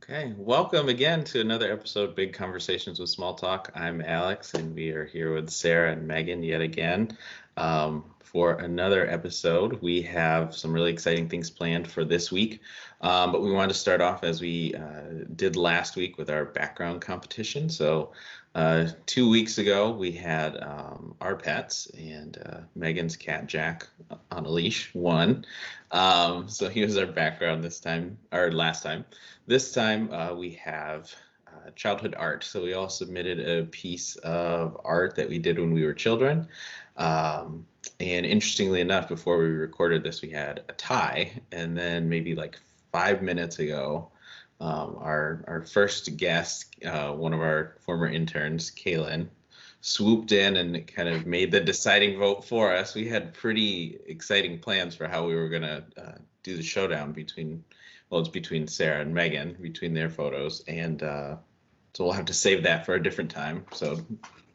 Okay, welcome again to another episode of Big Conversations with Small Talk. I'm Alex, and we are here with Sarah and Megan yet again for another episode. We have some really exciting things planned for this week, but we wanted to start off as we did last week with our background competition. So 2 weeks ago, we had our pets, and Megan's cat Jack on a leash won. So he was our background this time, or last time. This time we have childhood art. So we all submitted a piece of art that we did when we were children. And interestingly enough, before we recorded this, we had a tie. And then maybe like 5 minutes ago, our first guest, one of our former interns, Kaylin, swooped in and kind of made the deciding vote for us. We had pretty exciting plans for how we were going to do the showdown it's between Sarah and Megan, between their photos. And so we'll have to save that for a different time. So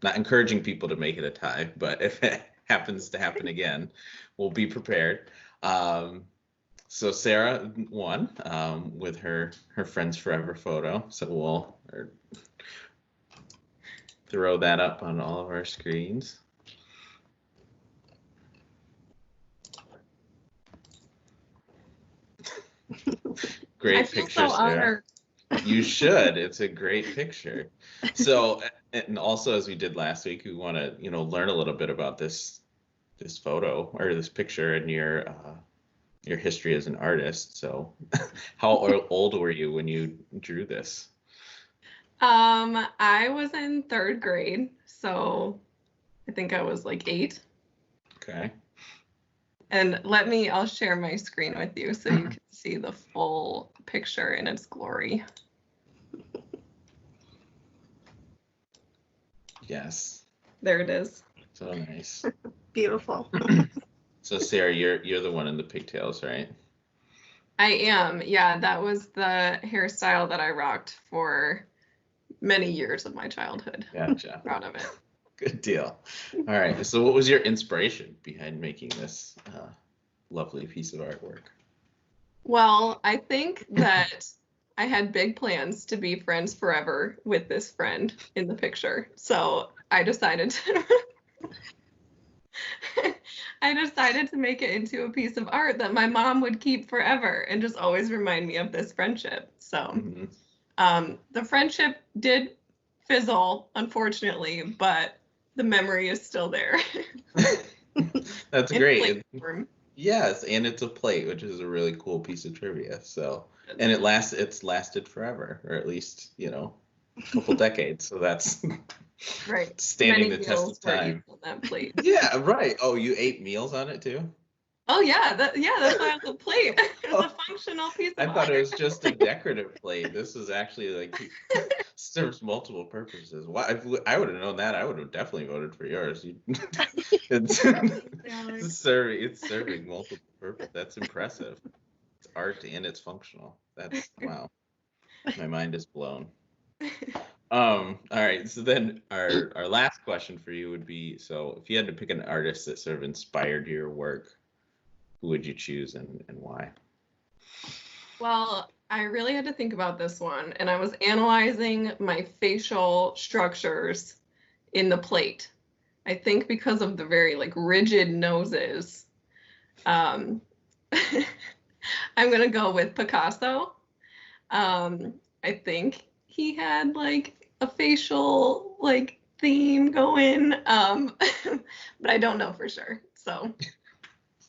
not encouraging people to make it a tie, but if it happens to happen again, we'll be prepared. So Sarah won with her Friends Forever photo. So we'll throw that up on all of our screens. Great picture, so Sarah. honored. You should. It's a great picture. So, and also as we did last week, we want to, learn a little bit about this photo or this picture and your history as an artist. So, how old were you when you drew this? I was in third grade, so I think I was like 8. Okay. And I'll share my screen with you so you can see the full picture in its glory. Yes. There it is. So nice. Beautiful. So Sarah, you're the one in the pigtails, right? I am. Yeah, that was the hairstyle that I rocked for many years of my childhood. Gotcha. Proud of it. Good deal. All right. So what was your inspiration behind making this lovely piece of artwork? Well, I think that I had big plans to be friends forever with this friend in the picture. So I decided to make it into a piece of art that my mom would keep forever and just always remind me of this friendship. So the friendship did fizzle, unfortunately, but the memory is still there. That's great. Yes, and it's a plate, which is a really cool piece of trivia. So, and it's lasted forever, or at least, a couple decades. So that's right. Standing Many the test of time. On that plate. Yeah, right. Oh, you ate meals on it too? Oh yeah, that's why it's a plate. It's a functional piece of I thought art. it was just a decorative plate. This is actually like serves multiple purposes. Why? If I would have known that, I would have definitely voted for yours. It's serving multiple purposes. That's impressive. It's art and it's functional. That's wow. My mind is blown. All right. So then our last question for you would be: so if you had to pick an artist that sort of inspired your work, who would you choose and why? Well, I really had to think about this one, and I was analyzing my facial structures in the plate. I think because of the very rigid noses, I'm gonna go with Picasso. I think he had a facial theme going, but I don't know for sure. So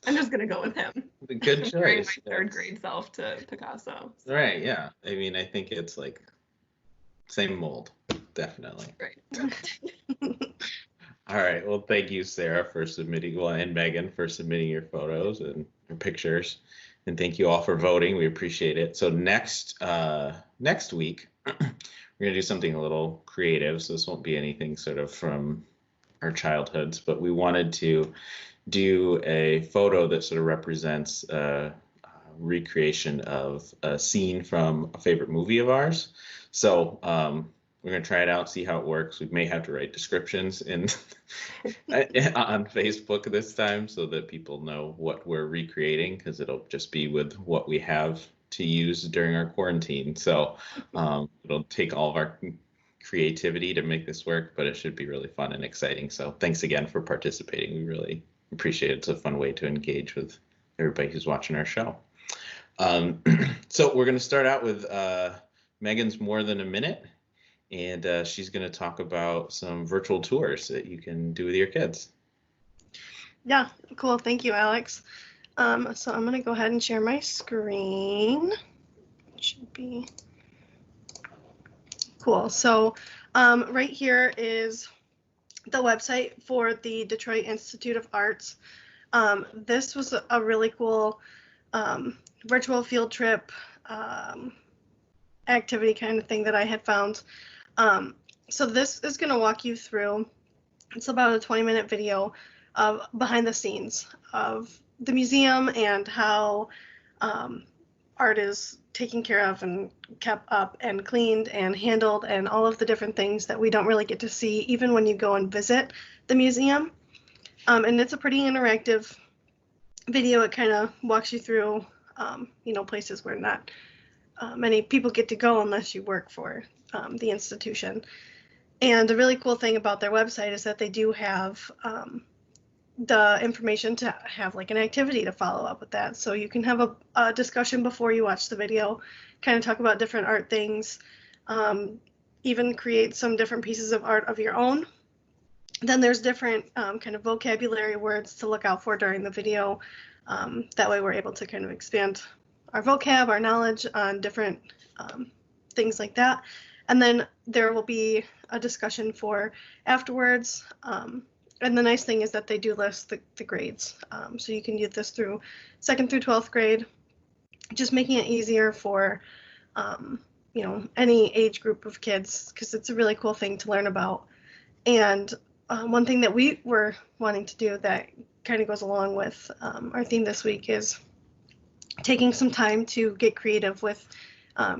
I'm just gonna go with him. Good choice. My third grade self to Picasso. So. Right. Yeah. I mean, I think it's same mold, definitely. Right. All right. Well, thank you, Sarah, for submitting. Well, and Megan for submitting your photos and your pictures, and thank you all for voting. We appreciate it. So next week, we're gonna do something a little creative. So this won't be anything sort of from our childhoods, but we wanted to do a photo that sort of represents a recreation of a scene from a favorite movie of ours. So we're going to try it out, see how it works. We may have to write descriptions on Facebook this time so that people know what we're recreating, because it'll just be with what we have to use during our quarantine. So it'll take all of our creativity to make this work, but it should be really fun and exciting. So thanks again for participating. We really appreciate it. It's a fun way to engage with everybody who's watching our show. So we're going to start out with Megan's More Than a Minute, and she's going to talk about some virtual tours that you can do with your kids. Yeah, cool. Thank you, Alex. So I'm going to go ahead and share my screen. It should be cool. So right here is the website for the Detroit Institute of Arts. This was a really cool virtual field trip activity kind of thing that I had found. So this is going to walk you through, it's about a 20-minute video of behind the scenes of the museum and how art is taken care of and kept up and cleaned and handled, and all of the different things that we don't really get to see even when you go and visit the museum. And it's a pretty interactive video. It kind of walks you through, places where not many people get to go unless you work for the institution. And the really cool thing about their website is that they do have the information to have like an activity to follow up with that. So you can have a discussion before you watch the video, kind of talk about different art things, even create some different pieces of art of your own. Then there's different kind of vocabulary words to look out for during the video. That way we're able to kind of expand our vocab, our knowledge on different things like that. And then there will be a discussion for afterwards. And the nice thing is that they do list the grades. So you can use this through 2nd through 12th grade, just making it easier for, any age group of kids, because it's a really cool thing to learn about. And one thing that we were wanting to do that kind of goes along with our theme this week is taking some time to get creative with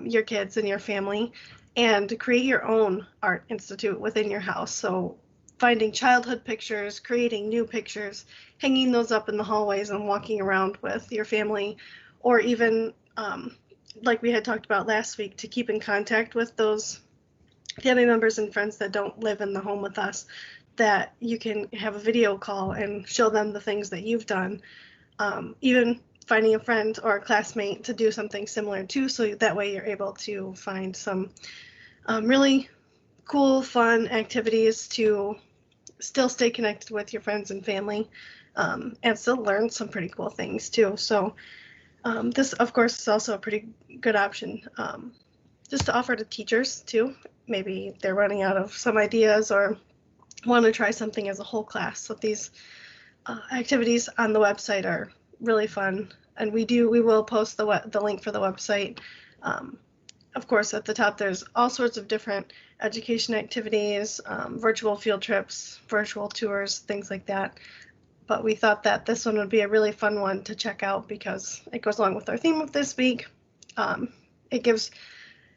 your kids and your family and create your own art institute within your house. So finding childhood pictures, creating new pictures, hanging those up in the hallways and walking around with your family, or even like we had talked about last week, to keep in contact with those family members and friends that don't live in the home with us, that you can have a video call and show them the things that you've done. Even finding a friend or a classmate to do something similar too, so that way you're able to find some really cool, fun activities to still stay connected with your friends and family, and still learn some pretty cool things too. So this, of course, is also a pretty good option just to offer to teachers too. Maybe they're running out of some ideas or want to try something as a whole class. So these activities on the website are really fun, and we will post the link for the website. Of course, at the top, there's all sorts of different education activities, virtual field trips, virtual tours, things like that. But we thought that this one would be a really fun one to check out because it goes along with our theme of this week. It gives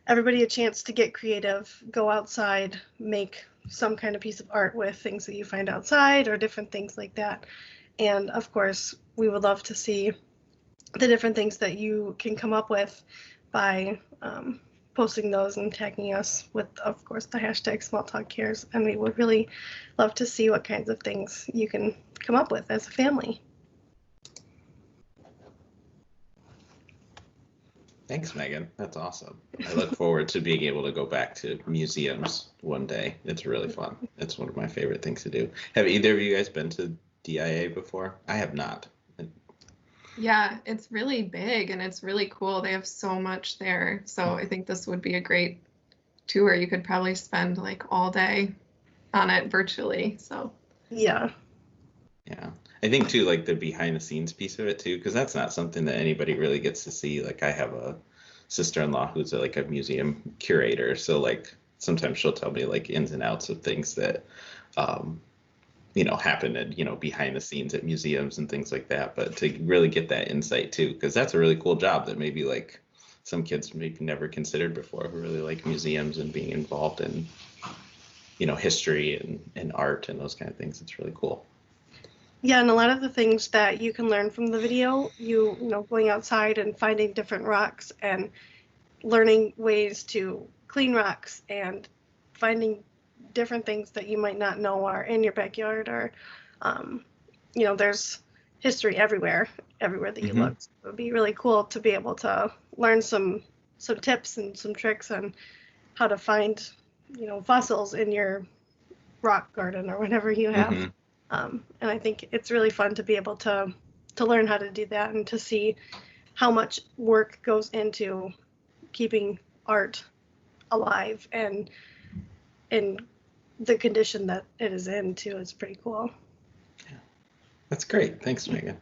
everybody a chance to get creative, go outside, make some kind of piece of art with things that you find outside or different things like that. And of course, we would love to see the different things that you can come up with by posting those and tagging us with, of course, the hashtag SmallTalkCares. And we would really love to see what kinds of things you can come up with as a family. Thanks, Megan. That's awesome. I look forward to being able to go back to museums one day. It's really fun. It's one of my favorite things to do. Have either of you guys been to DIA before? I have not. Yeah, it's really big and it's really cool. They have so much there. So I think this would be a great tour. You could probably spend like all day on it virtually. So yeah. I think too, like the behind the scenes piece of it too, because that's not something that anybody really gets to see. Like I have a sister-in-law who's like a museum curator, so like sometimes she'll tell me like ins and outs of things that happen at behind the scenes at museums and things like that. But to really get that insight too, because that's a really cool job that maybe like some kids maybe never considered before, who really like museums and being involved in history and art and those kind of things. It's really cool. Yeah, and a lot of the things that you can learn from the video, you know, going outside and finding different rocks and learning ways to clean rocks and finding different things that you might not know are in your backyard, or you know, there's history everywhere that you look. So it would be really cool to be able to learn some tips and some tricks on how to find, you know, fossils in your rock garden or whatever you have. And I think it's really fun to be able to learn how to do that and to see how much work goes into keeping art alive and in the condition that it is in too. Is pretty cool. Yeah, that's great. Thanks, Megan.